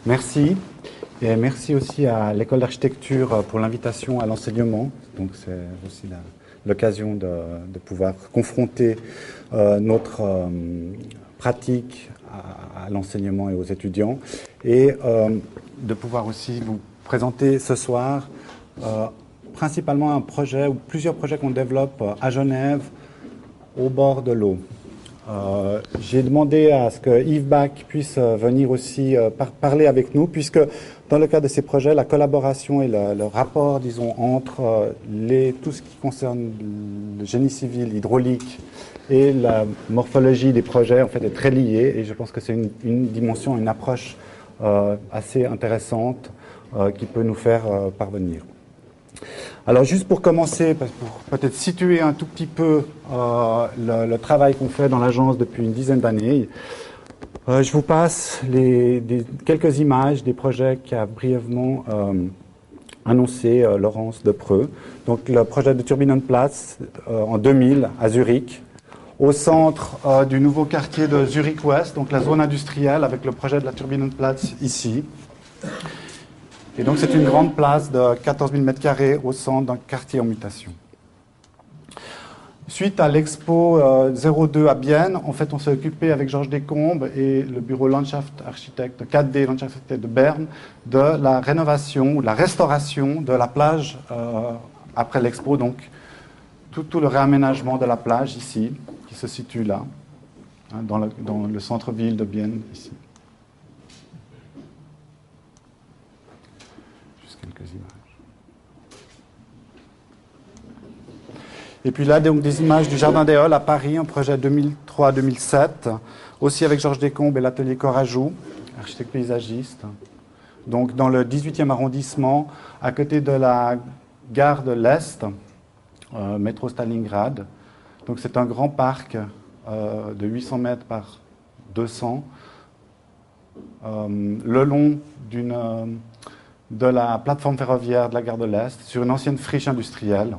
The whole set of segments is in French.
Merci. Et merci aussi à l'École d'architecture pour l'invitation à l'enseignement. Donc c'est aussi l'occasion de pouvoir confronter notre pratique à l'enseignement et aux étudiants. Et de pouvoir aussi vous présenter ce soir principalement un projet ou plusieurs projets qu'on développe à Genève au bord de l'eau. J'ai demandé à ce que Yves Bach puisse venir aussi parler avec nous, puisque dans le cadre de ces projets, la collaboration et le rapport, disons, entre tout ce qui concerne le génie civil, l'hydraulique et la morphologie des projets, en fait, est très lié. Et je pense que c'est une dimension, une approche assez intéressante qui peut nous faire parvenir. Alors juste pour commencer, pour peut-être situer un tout petit peu le travail qu'on fait dans l'agence depuis une dizaine d'années, je vous passe quelques images des projets qu'a brièvement annoncé Laurence Depreux. Donc le projet de Turbinenplatz en 2000 à Zurich, au centre du nouveau quartier de Zurich-Ouest, donc la zone industrielle avec le projet de la Turbinenplatz ici. Et donc c'est une grande place de 14 000 m² au centre d'un quartier en mutation. Suite à l'Expo 02 à Bienne, en fait on s'est occupé avec Georges Descombes et le bureau Landschaftsarchitekt, 4D Landschaftsarchitekt de Berne, de la rénovation ou de la restauration de la plage après l'Expo, donc tout le réaménagement de la plage ici, qui se situe là, hein, dans le centre-ville de Bienne, ici. Quelques images. Et puis là, donc, des images du Jardin des Halles à Paris, un projet 2003-2007, aussi avec Georges Descombes et l'atelier Corajou, architecte paysagiste. Donc dans le 18e arrondissement, à côté de la gare de l'Est, métro Stalingrad. Donc c'est un grand parc de 800 mètres par 200, le long de la plateforme ferroviaire de la gare de l'Est, sur une ancienne friche industrielle.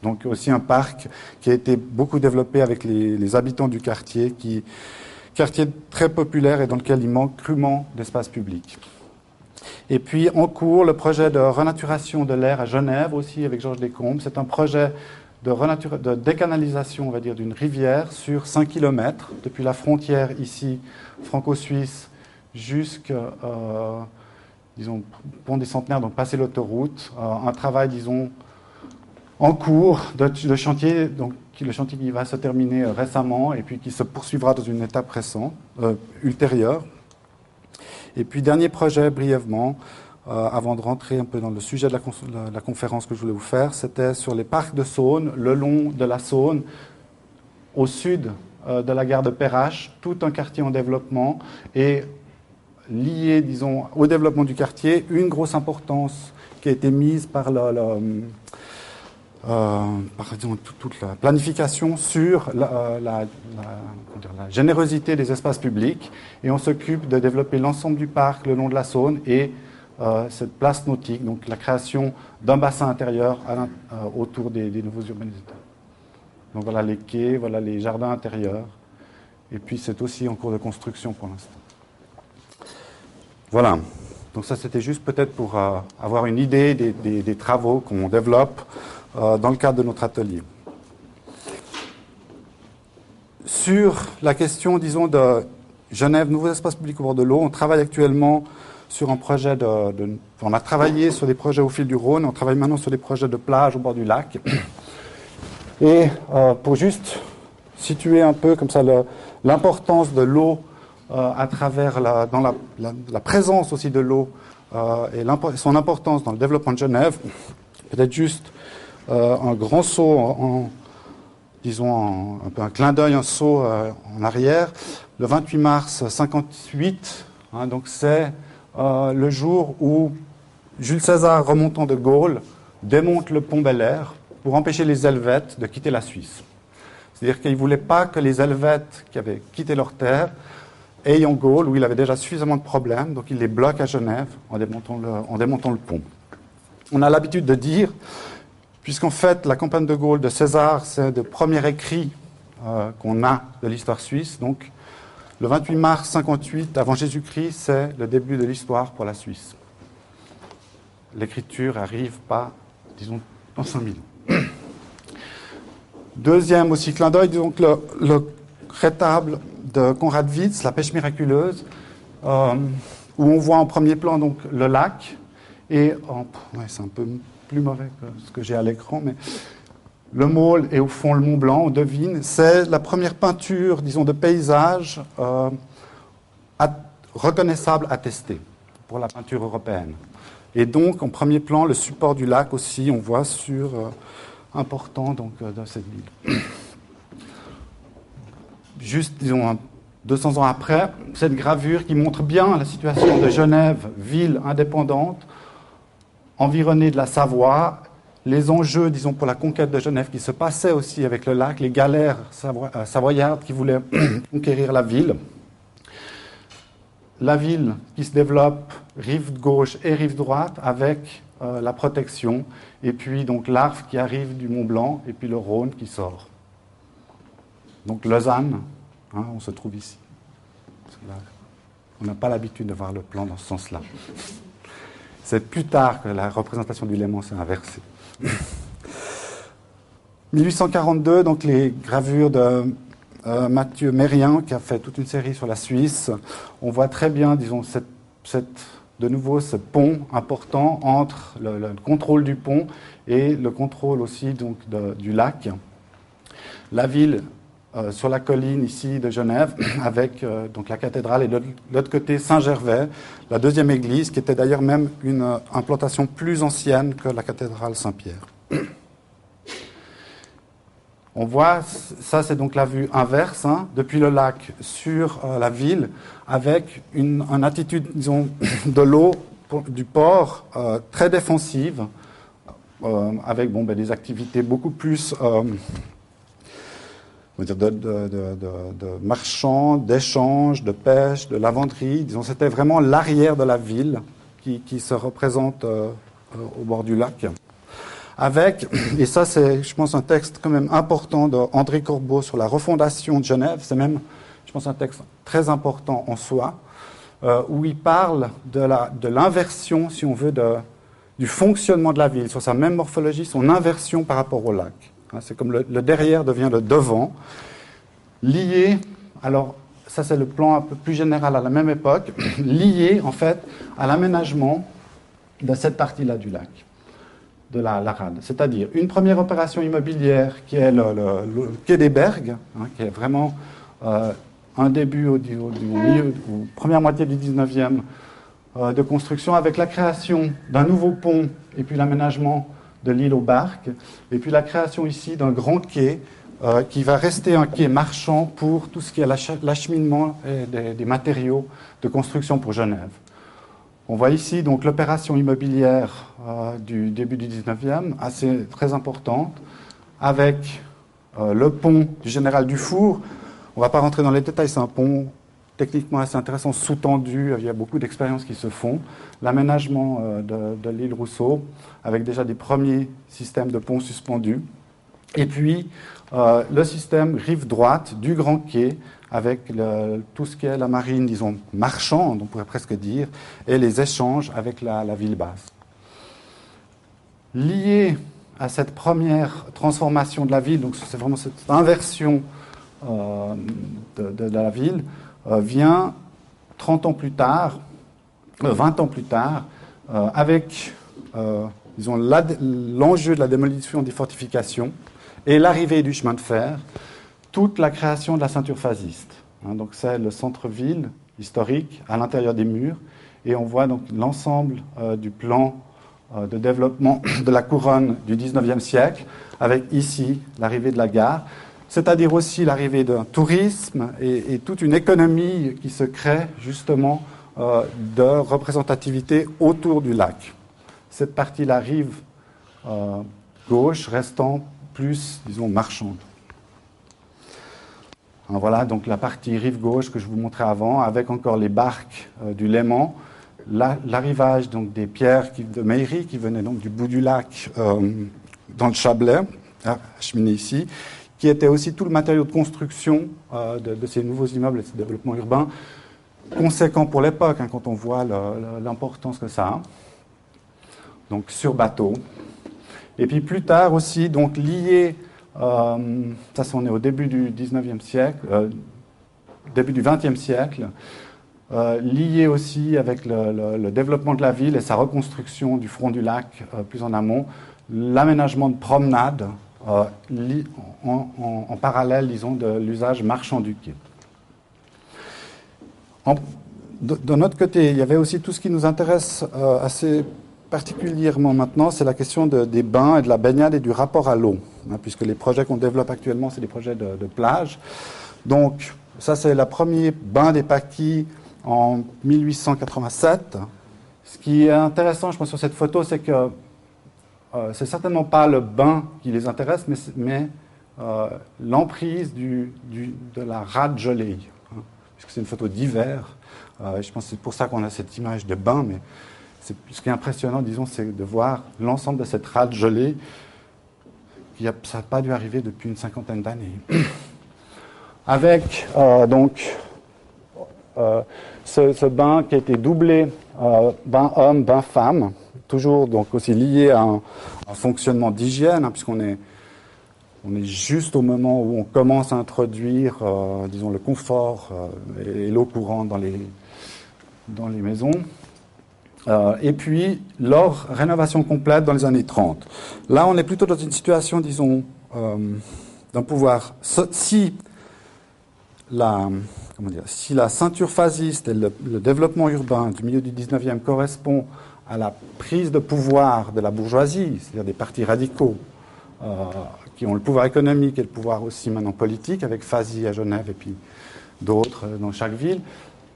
Donc aussi un parc qui a été beaucoup développé avec les habitants du quartier, quartier très populaire et dans lequel il manque crûment d'espace public. Et puis en cours, le projet de renaturation de l'air à Genève, aussi avec Georges Descombes. C'est un projet de décanalisation, on va dire, d'une rivière sur 5 km, depuis la frontière ici, franco-suisse, jusqu'à disons, pont des Centenaires, donc passer l'autoroute, un travail, disons, en cours de chantier, donc le chantier qui va se terminer récemment et puis qui se poursuivra dans une étape ultérieure. Et puis, dernier projet, brièvement, avant de rentrer un peu dans le sujet de la conférence que je voulais vous faire, c'était sur les parcs de Saône, le long de la Saône, au sud de la gare de Perrache, tout un quartier en développement et lié, disons, au développement du quartier, une grosse importance qui a été mise par disons, toute la planification sur la générosité des espaces publics. Et on s'occupe de développer l'ensemble du parc le long de la Saône et cette place nautique, donc la création d'un bassin intérieur autour des nouveaux urbanisateurs. Donc voilà les quais, voilà les jardins intérieurs. Et puis c'est aussi en cours de construction pour l'instant. Voilà, donc ça c'était juste peut-être pour avoir une idée des travaux qu'on développe dans le cadre de notre atelier. Sur la question, disons, de Genève, nouveaux espaces publics au bord de l'eau, on travaille actuellement sur un projet on a travaillé sur des projets au fil du Rhône, on travaille maintenant sur des projets de plage au bord du lac. Et pour juste situer un peu comme ça l'importance de l'eau à travers dans la présence aussi de l'eau et son importance dans le développement de Genève, peut-être juste un grand saut, disons un peu un clin d'œil, un saut en arrière. Le 28 mars 1958, hein, donc c'est le jour où Jules César, remontant de Gaulle, démonte le pont Bel-Air pour empêcher les Helvètes de quitter la Suisse. C'est-à-dire qu'il ne voulait pas que les Helvètes qui avaient quitté leur terre aient en Gaule, où il avait déjà suffisamment de problèmes, donc il les bloque à Genève en démontant le pont. On a l'habitude de dire, puisqu'en fait la campagne de Gaulle de César, c'est le premier écrit qu'on a de l'histoire suisse, donc Le 28 mars 58 avant Jésus-Christ, c'est le début de l'histoire pour la Suisse. L'écriture n'arrive pas, disons, dans 5000 ans. Deuxième aussi clin d'œil, donc le rétable de Conrad Witz, La pêche miraculeuse, où on voit en premier plan donc le lac, et c'est un peu plus mauvais que ce que j'ai à l'écran, mais le môle et au fond le Mont Blanc, on devine, c'est la première peinture, disons, de paysage reconnaissable, attestée pour la peinture européenne. Et donc, en premier plan, le support du lac aussi, on voit sur important donc, dans cette ville. Juste, disons, 200 ans après, cette gravure qui montre bien la situation de Genève, ville indépendante, environnée de la Savoie, les enjeux, disons, pour la conquête de Genève qui se passaient aussi avec le lac, les galères savoyardes qui voulaient conquérir la ville. La ville qui se développe, rive gauche et rive droite, avec la protection, et puis donc l'Arve qui arrive du Mont Blanc, et puis le Rhône qui sort. Donc Lausanne, hein, on se trouve ici. Là, on n'a pas l'habitude de voir le plan dans ce sens-là. C'est plus tard que la représentation du Léman s'est inversée. 1842, donc les gravures de Mathieu Mérien, qui a fait toute une série sur la Suisse. On voit très bien, disons, de nouveau ce pont important entre le contrôle du pont et le contrôle aussi donc, du lac. La ville sur la colline ici de Genève, avec donc la cathédrale et de l'autre côté Saint-Gervais, la deuxième église, qui était d'ailleurs même une implantation plus ancienne que la cathédrale Saint-Pierre. On voit, ça c'est donc la vue inverse, hein, depuis le lac sur la ville, avec une attitude, disons, de l'eau du port très défensive, avec des activités beaucoup plus de marchands, d'échanges, de pêche, de lavanderie. Disons, c'était vraiment l'arrière de la ville qui se représente au bord du lac. Avec, et ça c'est, je pense, un texte quand même important d'André Corbeau sur la refondation de Genève, c'est même, je pense, un texte très important en soi, où il parle de l'inversion, si on veut, du fonctionnement de la ville, sur sa même morphologie, son inversion par rapport au lac. C'est comme le derrière devient le devant, lié, alors ça c'est le plan un peu plus général à la même époque, lié en fait à l'aménagement de cette partie-là du lac, de la rade. C'est-à-dire une première opération immobilière qui est le quai des Bergues, hein, qui est vraiment un début au milieu, première moitié du 19e de construction, avec la création d'un nouveau pont et puis l'aménagement de l'île aux Barques, et puis la création ici d'un grand quai qui va rester un quai marchand pour tout ce qui est l'acheminement des matériaux de construction pour Genève. On voit ici donc l'opération immobilière du début du 19e, très importante, avec le pont du général Dufour. On ne va pas rentrer dans les détails, c'est un pont techniquement assez intéressant, sous-tendu, il y a beaucoup d'expériences qui se font. L'aménagement de l'île Rousseau, avec déjà des premiers systèmes de ponts suspendus. Et puis, le système rive droite du Grand Quai, avec tout ce qui est la marine, disons, marchande, on pourrait presque dire, et les échanges avec la ville basse. Lié à cette première transformation de la ville, donc c'est vraiment cette inversion de la ville, vient 30 ans plus tard, 20 ans plus tard, avec disons, l'enjeu de la démolition des fortifications et l'arrivée du chemin de fer, toute la création de la ceinture phasiste. Hein, donc c'est le centre-ville historique à l'intérieur des murs, et on voit donc l'ensemble du plan de développement de la couronne du 19e siècle, avec ici l'arrivée de la gare, c'est-à-dire aussi l'arrivée d'un tourisme et toute une économie qui se crée justement de représentativité autour du lac. Cette partie-là, rive gauche, restant plus, disons, marchande. Alors voilà donc la partie rive gauche que je vous montrais avant, avec encore les barques du Léman, l'arrivage donc des pierres de Meillerie qui venaient donc du bout du lac dans le Chablais, acheminées ici, qui était aussi tout le matériau de construction de ces nouveaux immeubles et de ce développement urbain, conséquent pour l'époque, hein, quand on voit l'importance que ça a. Donc sur bateau. Et puis plus tard aussi, donc lié, ça on est au début du 19e siècle, début du 20e siècle, lié aussi avec le développement de la ville et sa reconstruction du front du lac plus en amont, l'aménagement de promenades en parallèle, disons, de l'usage marchand du quai. De notre côté, il y avait aussi tout ce qui nous intéresse assez particulièrement maintenant, c'est la question des bains et de la baignade et du rapport à l'eau, hein, puisque les projets qu'on développe actuellement, c'est des projets de plage. Donc, ça, c'est le premier bain des Paquis en 1887. Ce qui est intéressant, je pense, sur cette photo, c'est que c'est certainement pas le bain qui les intéresse, mais l'emprise de la rade gelée, hein, puisque c'est une photo d'hiver. Je pense que c'est pour ça qu'on a cette image de bain, mais ce qui est impressionnant, disons, c'est de voir l'ensemble de cette rade gelée. Ça n'a pas dû arriver depuis une cinquantaine d'années. Avec ce bain qui a été doublé, bain homme, bain femme, toujours donc aussi lié à un fonctionnement d'hygiène, hein, puisqu'on est juste au moment où on commence à introduire, disons, le confort et l'eau courante dans les maisons. Et puis, leur rénovation complète dans les années 30. Là, on est plutôt dans une situation, disons, d'un pouvoir... Si la ceinture phasiste et le développement urbain du milieu du 19e correspond à la prise de pouvoir de la bourgeoisie, c'est-à-dire des partis radicaux qui ont le pouvoir économique et le pouvoir aussi maintenant politique, avec Fazy à Genève et puis d'autres dans chaque ville,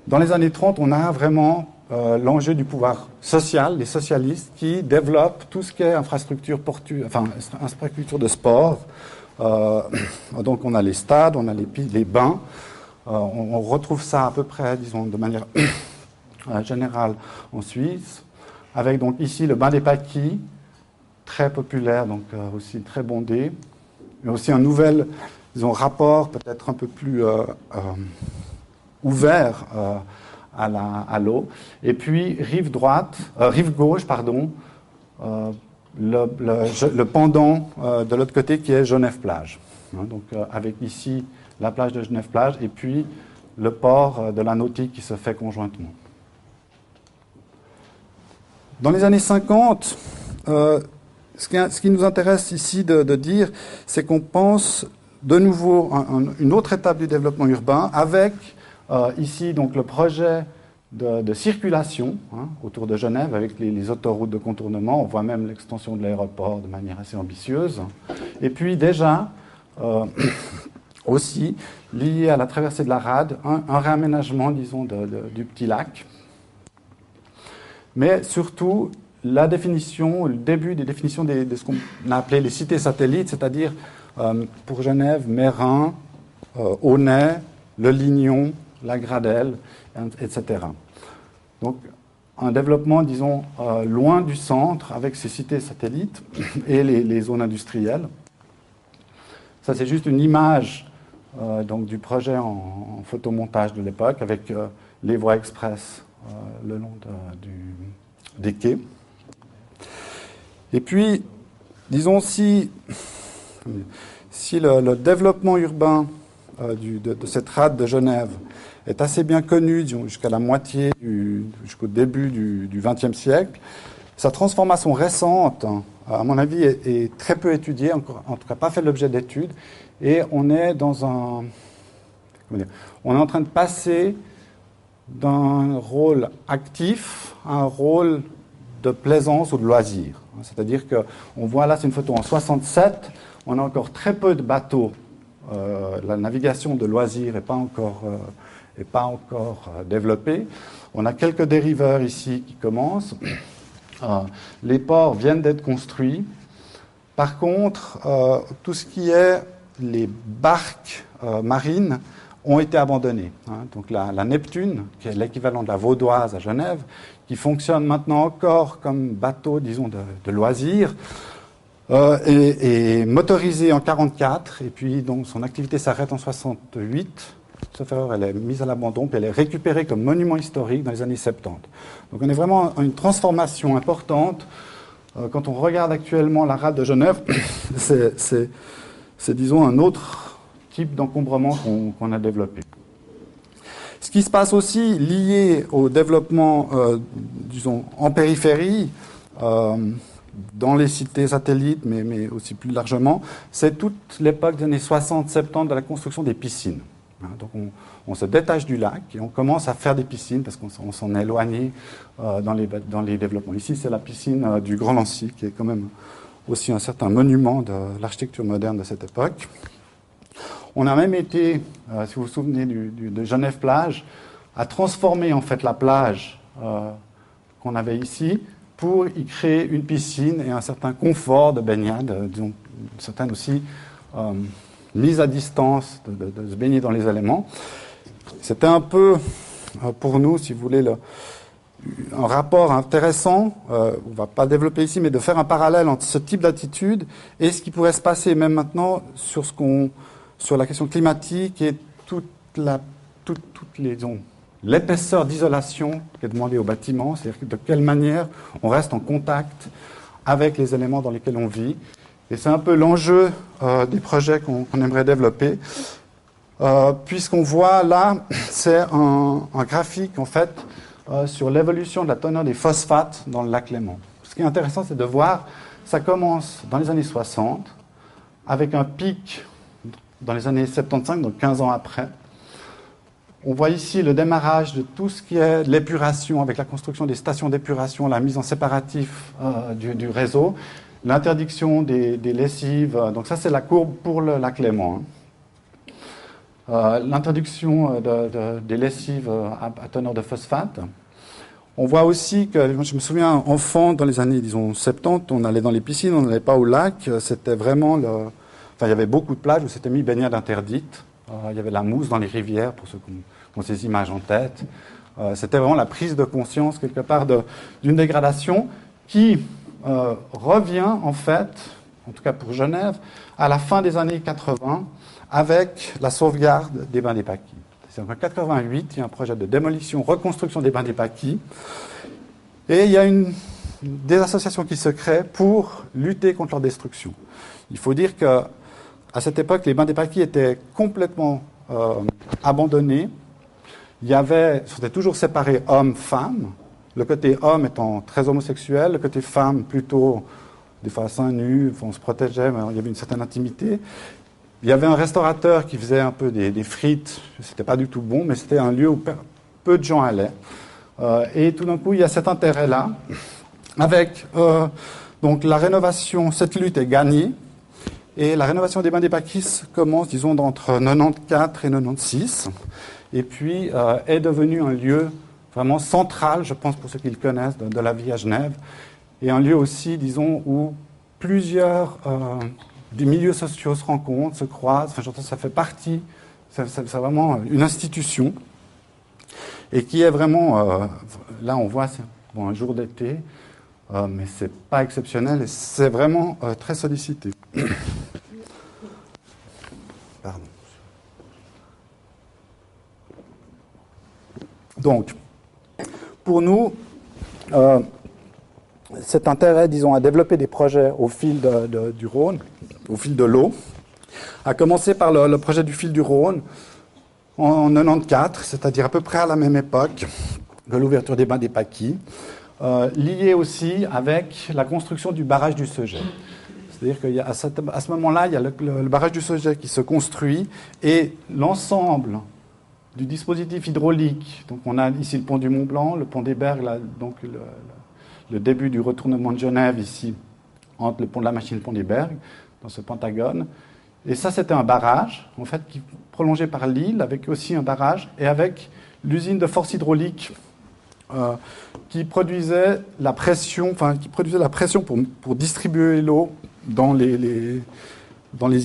dans les années 30, on a vraiment l'enjeu du pouvoir social, les socialistes qui développent tout ce qui est infrastructure de sport. Donc on a les stades, on a les bains. On retrouve ça à peu près, disons, de manière générale en Suisse, avec donc ici le bain des Paquis, très populaire, donc aussi très bondé, mais aussi un nouvel, disons, rapport peut-être un peu plus ouvert à l'eau. Et puis rive gauche, le pendant de l'autre côté qui est Genève-Plage. Hein, donc avec ici la plage de Genève-Plage et puis le port de la nautique qui se fait conjointement. Dans les années 50, ce qui nous intéresse ici de dire, c'est qu'on pense de nouveau une autre étape du développement urbain avec ici donc le projet de circulation, hein, autour de Genève avec les autoroutes de contournement. On voit même l'extension de l'aéroport de manière assez ambitieuse. Et puis déjà, aussi lié à la traversée de la rade, un réaménagement, disons, du petit lac. Mais surtout, la définition, le début des définitions de ce qu'on a appelé les cités satellites, c'est-à-dire pour Genève, Mérin, Aunay, Le Lignon, la Gradelle, etc. Donc, un développement, disons, loin du centre, avec ces cités satellites et les zones industrielles. Ça, c'est juste une image donc, du projet en photomontage de l'époque, avec les voies express le long des quais. Et puis, disons, si le développement urbain de cette rade de Genève est assez bien connu, disons, jusqu'à la moitié, jusqu'au début du XXe siècle, sa transformation récente, à mon avis, est très peu étudiée, en tout cas pas fait l'objet d'études, et on est on est en train de passer d'un rôle actif à un rôle de plaisance ou de loisir. C'est-à-dire qu'on voit là, c'est une photo en 67, on a encore très peu de bateaux. La navigation de loisir n'est pas encore développée. On a quelques dériveurs ici qui commencent. Les ports viennent d'être construits. Par contre, tout ce qui est les barques marines ont été abandonnées. Hein. Donc la Neptune, qui est l'équivalent de la Vaudoise à Genève, qui fonctionne maintenant encore comme bateau, disons, de loisirs, est motorisée en 1944, et puis donc son activité s'arrête en 1968. Sauf erreur, elle est mise à l'abandon, puis elle est récupérée comme monument historique dans les années 70. Donc on est vraiment à une transformation importante. Quand on regarde actuellement la rade de Genève, c'est disons, un autre type d'encombrement qu'on a développé. Ce qui se passe aussi lié au développement, disons, en périphérie, dans les cités satellites, mais aussi plus largement, c'est toute l'époque des années 60-70 de la construction des piscines. Donc on se détache du lac et on commence à faire des piscines parce qu'on s'en est éloigné dans les développements. Ici, c'est la piscine du Grand Lancy, qui est quand même aussi un certain monument de l'architecture moderne de cette époque. On a même été, si vous vous souvenez de Genève-Plage, à transformer en fait la plage qu'on avait ici pour y créer une piscine et un certain confort de baignade, disons, une certaine aussi mise à distance de se baigner dans les éléments. C'était un peu, pour nous, si vous voulez, un rapport intéressant, on ne va pas développer ici, mais de faire un parallèle entre ce type d'attitude et ce qui pourrait se passer même maintenant sur la question climatique et toute l'épaisseur d'isolation qui est demandée au bâtiment, c'est-à-dire de quelle manière on reste en contact avec les éléments dans lesquels on vit. Et c'est un peu l'enjeu des projets qu'on aimerait développer, puisqu'on voit là, c'est un graphique en fait sur l'évolution de la teneur des phosphates dans le lac Léman. Ce qui est intéressant, c'est de voir, ça commence dans les années 60, avec un pic dans les années 75, donc 15 ans après. On voit ici le démarrage de tout ce qui est l'épuration, avec la construction des stations d'épuration, la mise en séparatif du réseau, l'interdiction des lessives. Donc ça, c'est la courbe pour le lac Léman. L'introduction des lessives à teneur de phosphate. On voit aussi que, je me souviens, enfant, dans les années, disons, 70, on allait dans les piscines, on n'allait pas au lac. C'était vraiment Enfin, il y avait beaucoup de plages où c'était mis baignade interdite. Il y avait la mousse dans les rivières, pour ceux qui ont ces images en tête. C'était vraiment la prise de conscience, quelque part, d'une dégradation qui revient, en fait, en tout cas pour Genève, à la fin des années 80, avec la sauvegarde des bains des Paquis. C'est en 1988, il y a un projet de démolition, reconstruction des bains des Paquis, et il y a des associations qui se créent pour lutter contre leur destruction. Il faut dire qu'à cette époque, les bains des Paquis étaient complètement abandonnés. C'était toujours séparé hommes-femmes, le côté homme étant très homosexuel, le côté femme plutôt, des fois seins nus, on se protégeait, mais il y avait une certaine intimité. Il y avait un restaurateur qui faisait un peu des frites, c'était pas du tout bon, mais c'était un lieu où peu de gens allaient. Et tout d'un coup, il y a cet intérêt-là, avec donc la rénovation, cette lutte est gagnée, et la rénovation des bains des Paquis commence, disons, entre 94 et 96, et puis est devenue un lieu vraiment central, je pense pour ceux qui le connaissent, de la vie à Genève, et un lieu aussi, disons, où plusieurs des milieux sociaux se rencontrent, se croisent, enfin, ça fait partie, c'est vraiment une institution, et qui est vraiment, là on voit, c'est un jour d'été, mais c'est pas exceptionnel, et c'est vraiment très sollicité. Pardon. Donc, pour nous, cet intérêt, disons, à développer des projets au fil du Rhône, au fil de l'eau, a commencé par le projet du fil du Rhône en 94, c'est-à-dire à peu près à la même époque que l'ouverture des bains des Paquis, lié aussi avec la construction du barrage du Seget. C'est-à-dire qu'à ce moment-là, il y a le barrage du Seget qui se construit et l'ensemble du dispositif hydraulique. Donc on a ici le pont du Mont-Blanc, le pont des Bergues, donc le début du retournement de Genève ici, entre le pont de la Machine et le pont des Bergues, dans ce pentagone. Et ça, c'était un barrage, en fait, qui prolongé par l'île, avec aussi un barrage, et avec l'usine de force hydraulique qui produisait la pression, pour distribuer l'eau dans les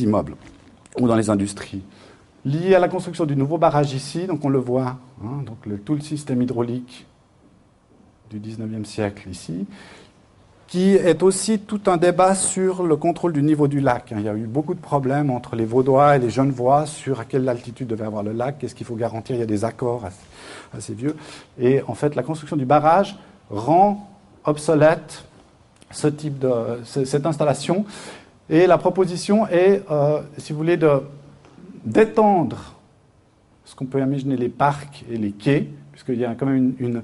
immeubles ou dans les industries. Lié à la construction du nouveau barrage ici, donc on le voit, donc tout le système hydraulique du 19e siècle ici, qui est aussi tout un débat sur le contrôle du niveau du lac. Il y a eu beaucoup de problèmes entre les Vaudois et les Genevois sur à quelle altitude devait avoir le lac, qu'est-ce qu'il faut garantir, il y a des accords assez vieux. Et en fait, la construction du barrage rend obsolète cette installation. Et la proposition est, si vous voulez, d'étendre ce qu'on peut imaginer les parcs et les quais, puisqu'il y a quand même une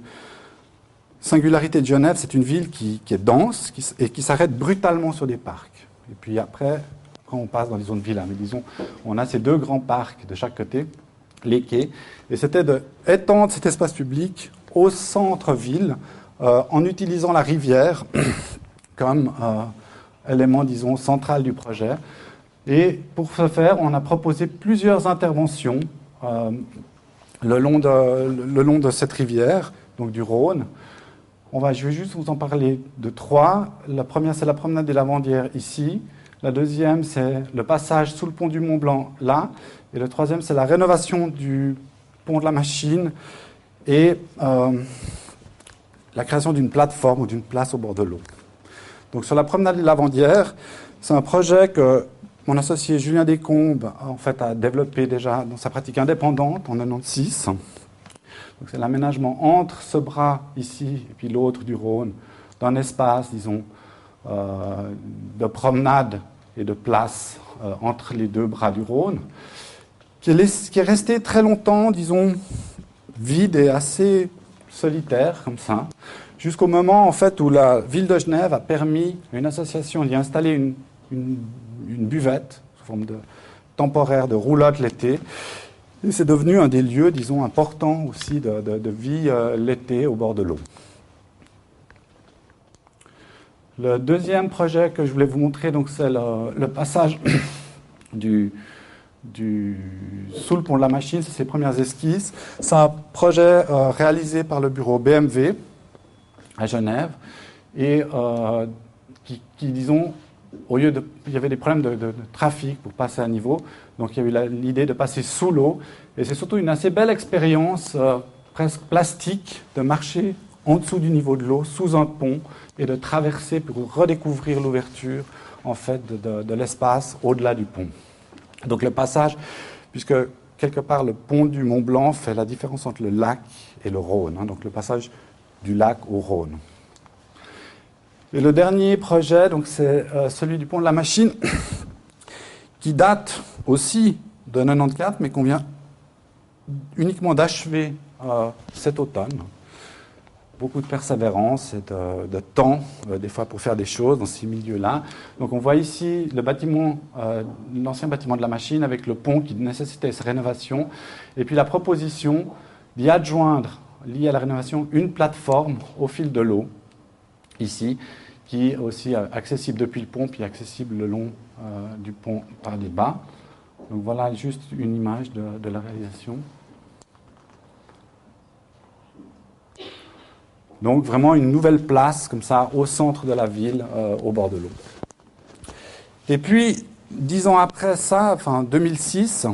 singularité de Genève, c'est une ville qui est dense et qui s'arrête brutalement sur des parcs. Et puis après on passe dans les zones villas. Mais disons, on a ces deux grands parcs de chaque côté, les quais. Et c'était d'étendre cet espace public au centre-ville en utilisant la rivière comme élément, disons, central du projet. Et pour ce faire, on a proposé plusieurs interventions le long de cette rivière, donc du Rhône. Je vais juste vous en parler de trois. La première, c'est la promenade des Lavandières ici. La deuxième, c'est le passage sous le pont du Mont-Blanc là. Et le troisième, c'est la rénovation du pont de la Machine et la création d'une plateforme ou d'une place au bord de l'eau. Donc sur la promenade des Lavandières, c'est un projet que mon associé Julien Descombes en fait, a développé déjà dans sa pratique indépendante en 1996. Donc c'est l'aménagement entre ce bras ici et puis l'autre du Rhône d'un espace, disons, de promenade et de place entre les deux bras du Rhône, qui est resté très longtemps, disons, vide et assez solitaire, comme ça, jusqu'au moment, en fait, où la ville de Genève a permis à une association d'y installer une buvette, sous forme de temporaire, de roulotte l'été. Et c'est devenu un des lieux, disons, importants aussi de vie l'été au bord de l'eau. Le deuxième projet que je voulais vous montrer, donc, c'est le passage sous le pont de la Machine, c'est ses premières esquisses. C'est un projet réalisé par le bureau BMW à Genève et qui, disons, il y avait des problèmes de trafic pour passer à niveau, donc il y a eu l'idée de passer sous l'eau, et c'est surtout une assez belle expérience presque plastique de marcher en dessous du niveau de l'eau, sous un pont, et de traverser pour redécouvrir l'ouverture en fait de l'espace au-delà du pont. Donc le passage, puisque quelque part le pont du Mont Blanc fait la différence entre le lac et le Rhône, donc le passage du lac au Rhône. Et le dernier projet, donc, c'est celui du pont de la Machine, qui date aussi de 1994, mais qu'on vient uniquement d'achever cet automne. Beaucoup de persévérance et de temps, des fois, pour faire des choses dans ces milieux-là. Donc on voit ici le bâtiment, l'ancien bâtiment de la Machine, avec le pont qui nécessitait sa rénovation, et puis la proposition d'y adjoindre, liée à la rénovation, une plateforme au fil de l'eau, ici, qui est aussi accessible depuis le pont, puis accessible le long du pont par les bas. Donc voilà juste une image de la réalisation. Donc vraiment une nouvelle place, comme ça, au centre de la ville, au bord de l'eau. Et puis, 10 ans après ça, enfin 2006,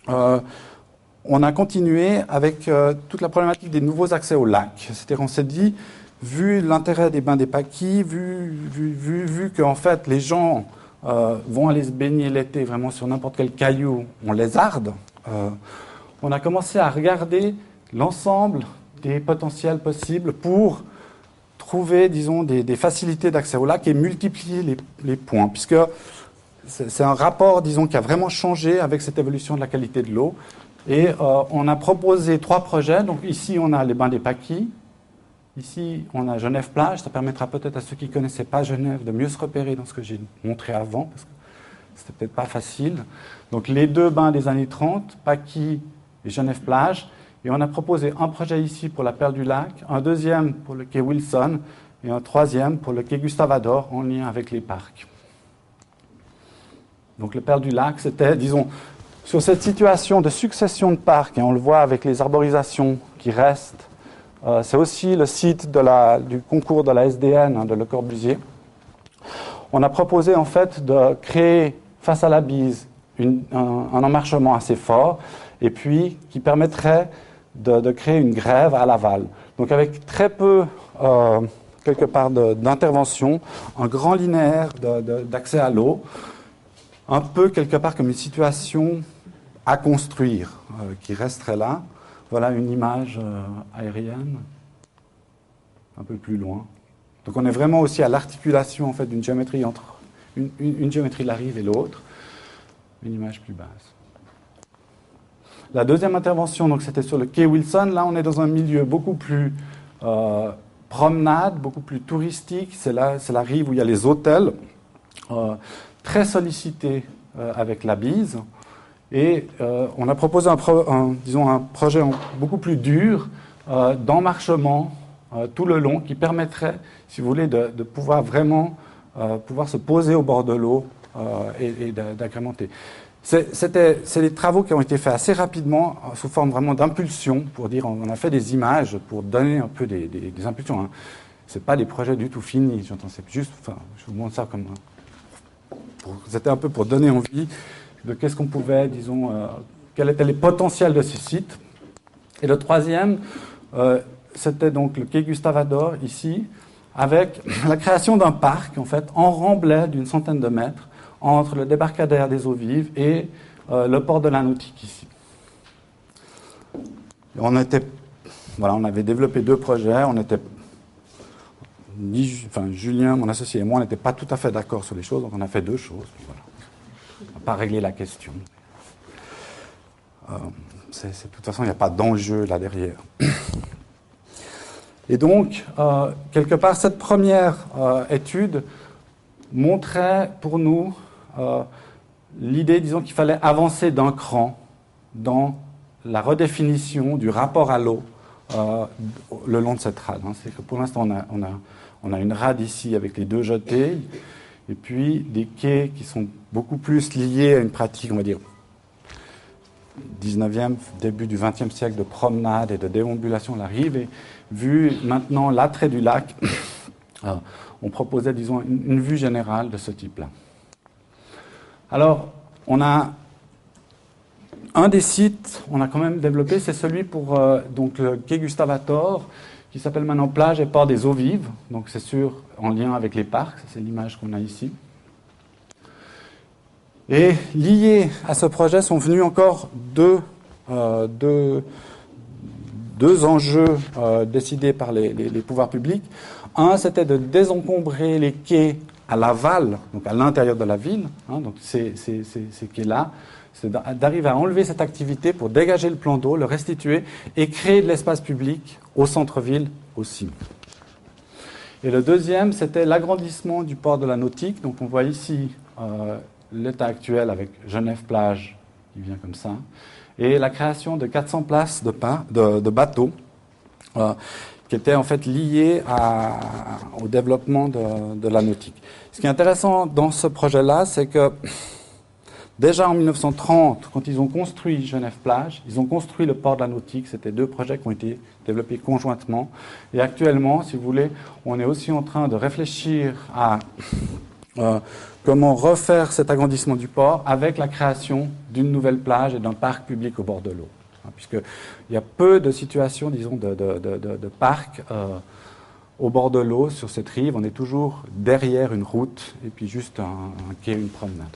on a continué avec toute la problématique des nouveaux accès au lac. C'est-à-dire, on s'est dit, vu l'intérêt des bains des Paquis, vu que en fait, les gens vont aller se baigner l'été vraiment sur n'importe quel caillou en lézarde, on a commencé à regarder l'ensemble des potentiels possibles pour trouver, disons, des facilités d'accès au lac et multiplier les points, puisque c'est un rapport, disons, qui a vraiment changé avec cette évolution de la qualité de l'eau. Et on a proposé 3 projets. Donc ici, on a les bains des Paquis. Ici, on a Genève-Plage. Ça permettra peut-être à ceux qui ne connaissaient pas Genève de mieux se repérer dans ce que j'ai montré avant, parce que c'était peut-être pas facile. Donc les 2 bains des années 30, Paquis et Genève-Plage. Et on a proposé un projet ici pour la Perle du Lac, un deuxième pour le quai Wilson et un troisième pour le quai Gustave-Ador en lien avec les parcs. Donc le Perle du Lac, c'était, disons, sur cette situation de succession de parcs, et on le voit avec les arborisations qui restent, c'est aussi le site du concours de la SDN, de Le Corbusier. On a proposé en fait de créer face à la bise un emmarchement assez fort, et puis qui permettrait de créer une grève à l'aval. Donc avec très peu quelque part d'intervention, un grand linéaire d'accès à l'eau, un peu quelque part comme une situation à construire qui resterait là. Voilà une image aérienne, un peu plus loin. Donc on est vraiment aussi à l'articulation en fait, d'une géométrie entre une géométrie de la rive et l'autre, une image plus basse. La deuxième intervention, donc c'était sur le quai Wilson. Là, on est dans un milieu beaucoup plus promenade, beaucoup plus touristique. C'est la rive où il y a les hôtels, très sollicités avec la bise. Et on a proposé un projet beaucoup plus dur d'emmarchement tout le long qui permettrait, si vous voulez, de pouvoir vraiment pouvoir se poser au bord de l'eau et d'agrémenter. C'est des travaux qui ont été faits assez rapidement, sous forme vraiment d'impulsion, pour dire, on a fait des images pour donner un peu des impulsions. Hein. Ce n'est pas des projets du tout finis, j'entends, c'est juste, enfin, je vous montre ça comme... C'était un peu pour donner envie de qu'est-ce qu'on pouvait, disons, quels étaient les potentiels de ces sites. Et le troisième, c'était donc le quai Gustave-Adolphe, ici, avec la création d'un parc, en fait, en remblai d'une centaine de mètres, entre le débarcadère des Eaux Vives et le port de la Nautique ici. On avait développé deux projets. Julien, mon associé et moi, on n'était pas tout à fait d'accord sur les choses, donc on a fait deux choses. Voilà. On n'a pas réglé la question. De toute façon, il n'y a pas d'enjeu là derrière. Et donc, quelque part, cette première étude montrait pour nous l'idée, disons, qu'il fallait avancer d'un cran dans la redéfinition du rapport à l'eau le long de cette rade. C'est que pour l'instant, on a une rade ici avec les deux jetées, et puis des quais qui sont beaucoup plus liés à une pratique, on va dire, 19e, début du 20e siècle de promenade et de déambulation de la rive. Et vu maintenant l'attrait du lac, on proposait, disons, une vue générale de ce type-là. Alors, on a un des sites, on a quand même développé, c'est celui pour donc le quai Gustave-Adolphe, qui s'appelle maintenant Plage et Port des Eaux Vives. Donc c'est sûr, en lien avec les parcs, c'est l'image qu'on a ici. Et liés à ce projet sont venus encore deux enjeux décidés par les pouvoirs publics. Un, c'était de désencombrer les quais à l'aval, donc à l'intérieur de la ville, donc ces quais-là, c'est d'arriver à enlever cette activité pour dégager le plan d'eau, le restituer et créer de l'espace public au centre-ville aussi. Et le deuxième, c'était l'agrandissement du port de la Nautique. Donc on voit ici l'état actuel avec Genève-Plage, qui vient comme ça, et la création de 400 places de bateaux, qui étaient en fait liées au développement de la nautique. Ce qui est intéressant dans ce projet-là, c'est que déjà en 1930, quand ils ont construit Genève-Plage, ils ont construit le port de la Nautique. C'était deux projets qui ont été développés conjointement. Et actuellement, si vous voulez, on est aussi en train de réfléchir à comment refaire cet agrandissement du port avec la création d'une nouvelle plage et d'un parc public au bord de l'eau. Puisqu'il y a peu de situations, disons, de parcs au bord de l'eau sur cette rive. On est toujours derrière une route et puis juste un quai, une promenade.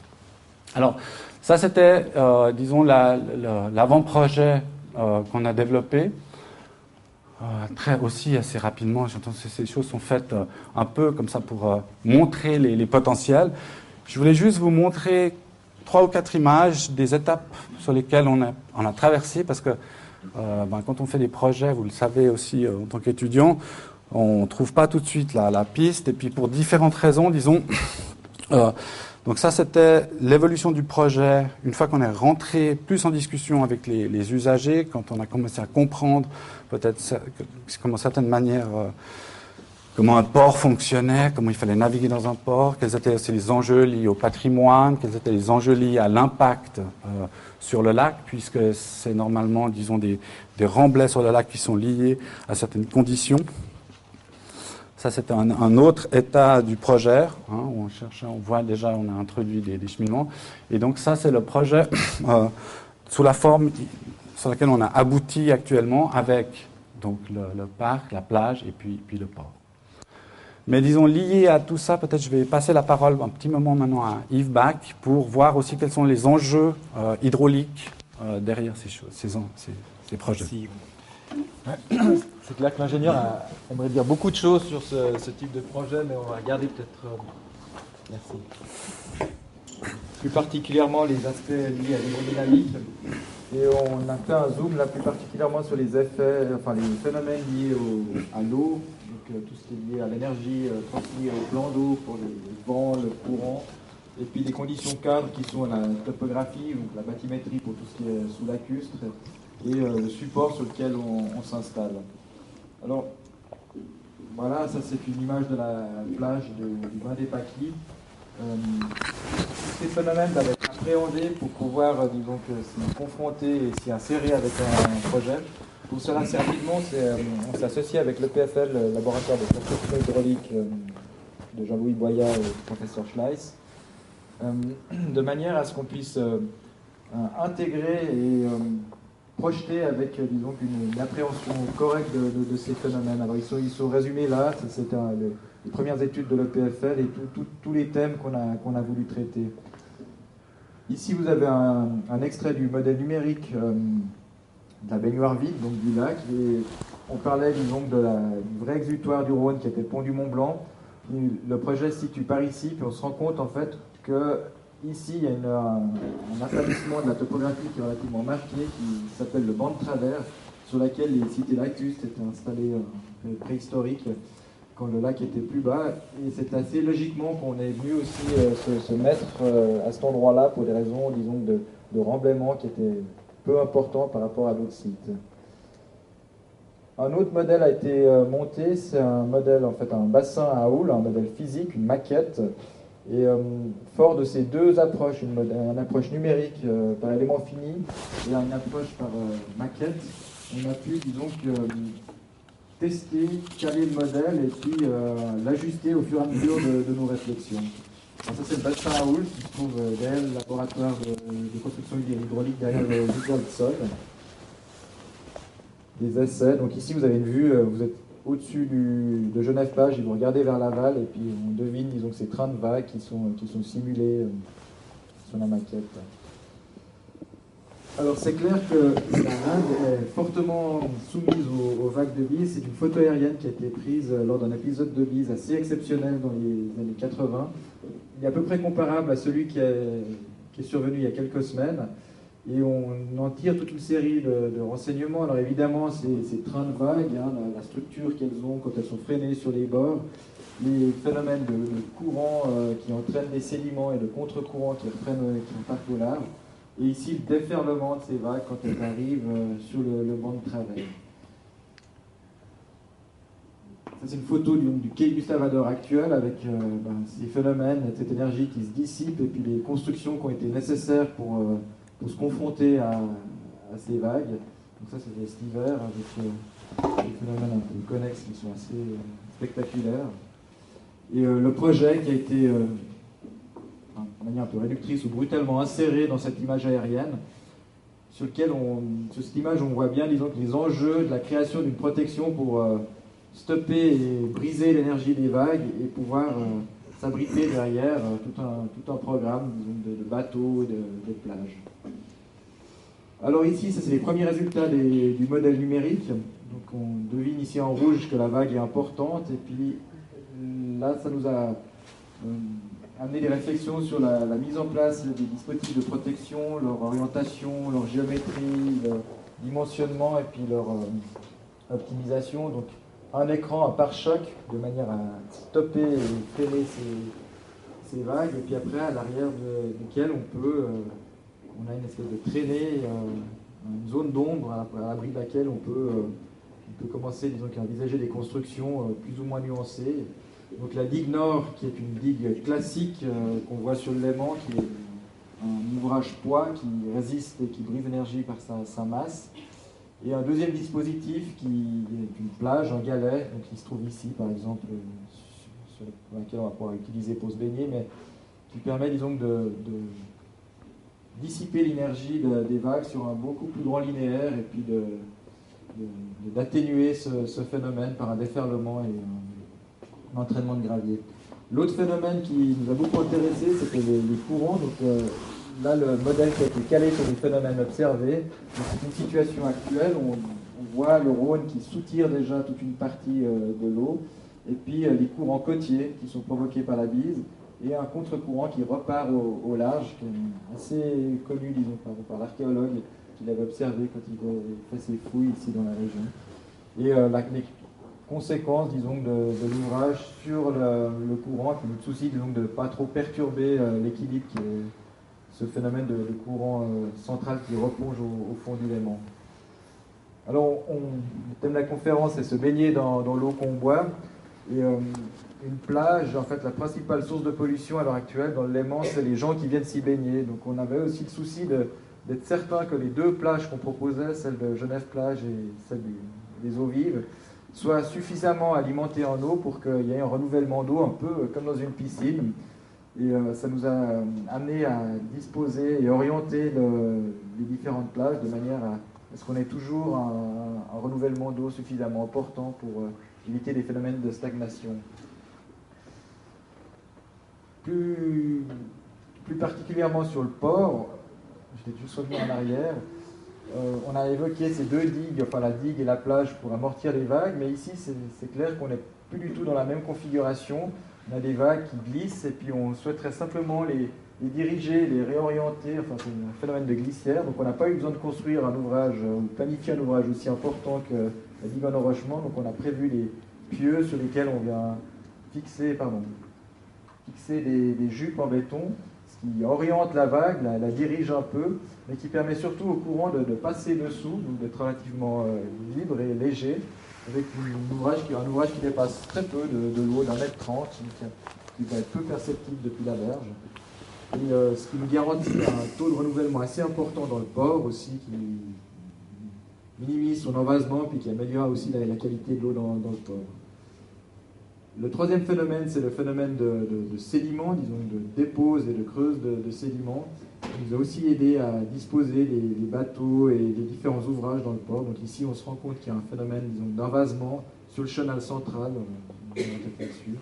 Alors, ça, c'était, disons, l'avant-projet qu'on a développé. Aussi assez rapidement, j'entends que ces choses sont faites un peu comme ça pour montrer les potentiels. Je voulais juste vous montrer 3 ou 4 images des étapes sur lesquelles on a traversé, parce que quand on fait des projets, vous le savez aussi en tant qu'étudiant, on ne trouve pas tout de suite la piste, et puis pour différentes raisons, disons... donc ça, c'était l'évolution du projet, une fois qu'on est rentré plus en discussion avec les usagers, quand on a commencé à comprendre peut-être comment certaines manières, comment un port fonctionnait, comment il fallait naviguer dans un port, quels étaient aussi les enjeux liés au patrimoine, quels étaient les enjeux liés à l'impact sur le lac, puisque c'est normalement, disons, des remblais sur le lac qui sont liés à certaines conditions. Ça, c'était un autre état du projet, où on voit déjà, on a introduit des cheminements. Et donc ça, c'est le projet sous la forme sur laquelle on a abouti actuellement avec donc, le parc, la plage et puis le port. Mais disons, lié à tout ça, peut-être je vais passer la parole un petit moment maintenant à Yves Bach pour voir aussi quels sont les enjeux hydrauliques derrière ces projets. Merci. C'est clair que l'ingénieur aimerait dire beaucoup de choses sur ce type de projet, mais on va regarder peut-être... Merci. Plus particulièrement les aspects liés à l'hydrodynamique. Et on a fait un zoom là plus particulièrement sur les effets, enfin les phénomènes liés à l'eau, donc tout ce qui est lié à l'énergie transmise au plan d'eau pour le vent, le courant, et puis les conditions cadres qui sont la topographie, donc la bathymétrie pour tout ce qui est sous lacustre, et le support sur lequel on s'installe. Alors, voilà, ça c'est une image de la plage du Bain des Paquis. Ces phénomènes doivent être appréhendés pour pouvoir, disons, s'y confronter et s'y insérer avec un projet. Pour cela, assez rapidement, on s'est associé avec l'EPFL, le laboratoire de construction hydraulique de Jean-Louis Boyat et du professeur Schleiss, de manière à ce qu'on puisse intégrer et projeter avec, disons, une appréhension correcte de ces phénomènes. Alors, ils sont résumés là, c'était les premières études de l'EPFL et tous les thèmes qu'on a voulu traiter. Ici, vous avez un extrait du modèle numérique de la baignoire vide, donc du lac. Et on parlait, disons, du vrai exutoire du Rhône qui était le pont du Mont Blanc. Et le projet se situe par ici, puis on se rend compte en fait que ici, il y a un affalissement de la topographie qui est relativement marqué, qui s'appelle le banc de travers, sur laquelle les cités lacustres étaient installées préhistoriques, quand le lac était plus bas. Et c'est assez logiquement qu'on est venu aussi se mettre à cet endroit-là pour des raisons, disons, de remblaiement qui étaient peu importants par rapport à d'autres sites. Un autre modèle a été monté, c'est un modèle, en fait, un bassin à houle, un modèle physique, une maquette. Et fort de ces deux approches, une approche numérique par élément fini et une approche par maquette, on a pu, disons, tester, caler le modèle et puis l'ajuster au fur et à mesure de nos réflexions. Alors ça, c'est le bassin à houle qui se trouve derrière le laboratoire de construction hydraulique, derrière le viseur de sol. Des essais. Donc ici, vous avez une vue, vous êtes au-dessus de Genève-Plage et vous regardez vers l'aval et puis on devine, disons, que ces trains de vagues qui sont simulés sur la maquette. Alors c'est clair que la vague est fortement soumise aux vagues de bise. C'est une photo aérienne qui a été prise lors d'un épisode de bise assez exceptionnel dans les années 80. Il est à peu près comparable à celui qui est survenu il y a quelques semaines. Et on en tire toute une série de renseignements. Alors évidemment, ces trains de vagues, hein, la structure qu'elles ont quand elles sont freinées sur les bords, les phénomènes de courant qui entraînent les sédiments et de contre-courant qui repartent au large. Et ici, le déferlement de ces vagues quand elles arrivent sur le banc de travers. Ça, c'est une photo du quai Gustave Adolphe actuel avec ces phénomènes, cette énergie qui se dissipe et puis les constructions qui ont été nécessaires pour se confronter à ces vagues. Donc ça, c'était cet hiver avec des phénomènes un peu connexes qui sont assez spectaculaires. Et le projet qui a été, de manière un peu réductrice ou brutalement inséré dans cette image aérienne, sur lequel sur cette image, on voit bien, disons, que les enjeux de la création d'une protection pour stopper et briser l'énergie des vagues et pouvoir s'abriter derrière tout un programme, disons, de bateaux et de plages. Alors ici, ça c'est les premiers résultats du modèle numérique. Donc on devine ici en rouge que la vague est importante. Et puis là, ça nous a amené des réflexions sur la mise en place des dispositifs de protection, leur orientation, leur géométrie, leur dimensionnement et puis leur optimisation. Donc un écran, un pare-choc, de manière à stopper et freiner ces vagues. Et puis après, à l'arrière duquel on a une espèce de traînée, une zone d'ombre à l'abri de laquelle on peut commencer, disons, à envisager des constructions plus ou moins nuancées. Donc la digue nord, qui est une digue classique qu'on voit sur le Léman, qui est un ouvrage poids qui résiste et qui brise l'énergie par sa masse. Et un deuxième dispositif qui est une plage, un galet, donc qui se trouve ici par exemple, sur laquelle on va pouvoir utiliser pour se baigner, mais qui permet, disons, de dissiper l'énergie des vagues sur un beaucoup plus grand linéaire et puis d'atténuer ce phénomène par un déferlement et l'entraînement de gravier. L'autre phénomène qui nous a beaucoup intéressé, c'était les courants. Donc, là, le modèle qui a été calé sur les phénomènes observés. C'est une situation actuelle où on voit le Rhône qui soutire déjà toute une partie de l'eau, et puis les courants côtiers qui sont provoqués par la bise, et un contre-courant qui repart au large, qui est assez connu, disons, par l'archéologue qui l'avait observé quand il fait ses fouilles ici dans la région. Et les conséquences, disons, de l'ouvrage sur le courant, qui nous soucie, disons, de ne pas trop perturber l'équilibre, qui est ce phénomène de courant central qui replonge au fond du Léman. Alors, le thème de la conférence, c'est se baigner dans l'eau qu'on boit. Et une plage, en fait, la principale source de pollution à l'heure actuelle dans le Léman, c'est les gens qui viennent s'y baigner. Donc on avait aussi le souci d'être certain que les deux plages qu'on proposait, celle de Genève-Plage et celle des eaux vives, soient suffisamment alimentées en eau pour qu'il y ait un renouvellement d'eau, un peu comme dans une piscine. Et ça nous a amené à disposer et orienter les différentes plages de manière à ce qu'on ait toujours un renouvellement d'eau suffisamment important pour éviter des phénomènes de stagnation. Plus particulièrement sur le port, je vais juste revenir en arrière, on a évoqué ces deux digues, enfin la digue et la plage pour amortir les vagues, mais ici c'est clair qu'on n'est plus du tout dans la même configuration. On a des vagues qui glissent et puis on souhaiterait simplement les diriger, les réorienter, enfin c'est un phénomène de glissière, donc on n'a pas eu besoin de construire un ouvrage, ou planifier un ouvrage aussi important que la digue en enrochement, donc on a prévu les pieux sur lesquels on vient fixer des jupes en béton, ce qui oriente la vague, la dirige un peu, mais qui permet surtout au courant de passer dessous, donc d'être relativement libre et léger, avec un ouvrage qui dépasse très peu de l'eau, d'1,30 m, qui va être peu perceptible depuis la berge. Et ce qui nous garantit un taux de renouvellement assez important dans le port aussi, qui minimise son envasement, puis qui améliore aussi la qualité de l'eau dans le port. Le troisième phénomène, c'est le phénomène de sédiments, disons, de dépose et de creuse de sédiments, qui nous a aussi aidé à disposer les bateaux et les différents ouvrages dans le port. Donc ici, on se rend compte qu'il y a un phénomène, disons, d'envasement sur le chenal central, on va peut-être là-dessus.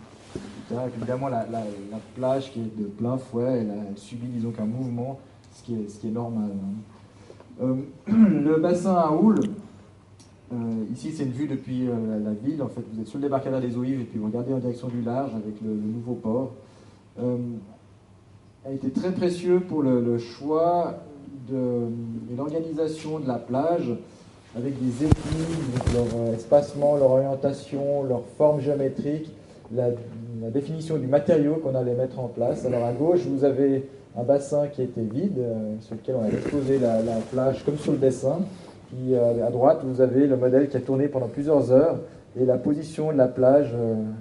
Évidemment, la plage qui est de plein fouet, elle subit, disons, qu'un mouvement, ce qui est normal. Le bassin à houle, ici c'est une vue depuis la ville. En fait, vous êtes sur le débarcadère des eaux vives et puis vous regardez en direction du large avec le nouveau port. A été très précieux pour le choix et l'organisation de la plage, avec des équilibres, leur espacement, leur orientation, leur forme géométrique, la définition du matériau qu'on allait mettre en place. Alors à gauche, vous avez un bassin qui était vide, sur lequel on a exposé la plage comme sur le dessin. Puis à droite, vous avez le modèle qui a tourné pendant plusieurs heures et la position de la plage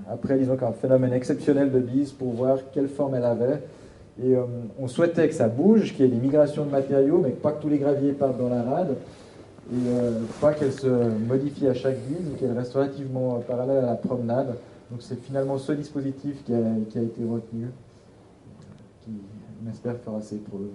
après, disons qu'un phénomène exceptionnel de bise pour voir quelle forme elle avait. Et on souhaitait que ça bouge, qu'il y ait des migrations de matériaux, mais pas que tous les graviers partent dans la rade, et pas qu'elle se modifie à chaque bise, mais qu'elle reste relativement parallèle à la promenade. Donc c'est finalement ce dispositif qui a été retenu, qui, on espère, fera ses preuves.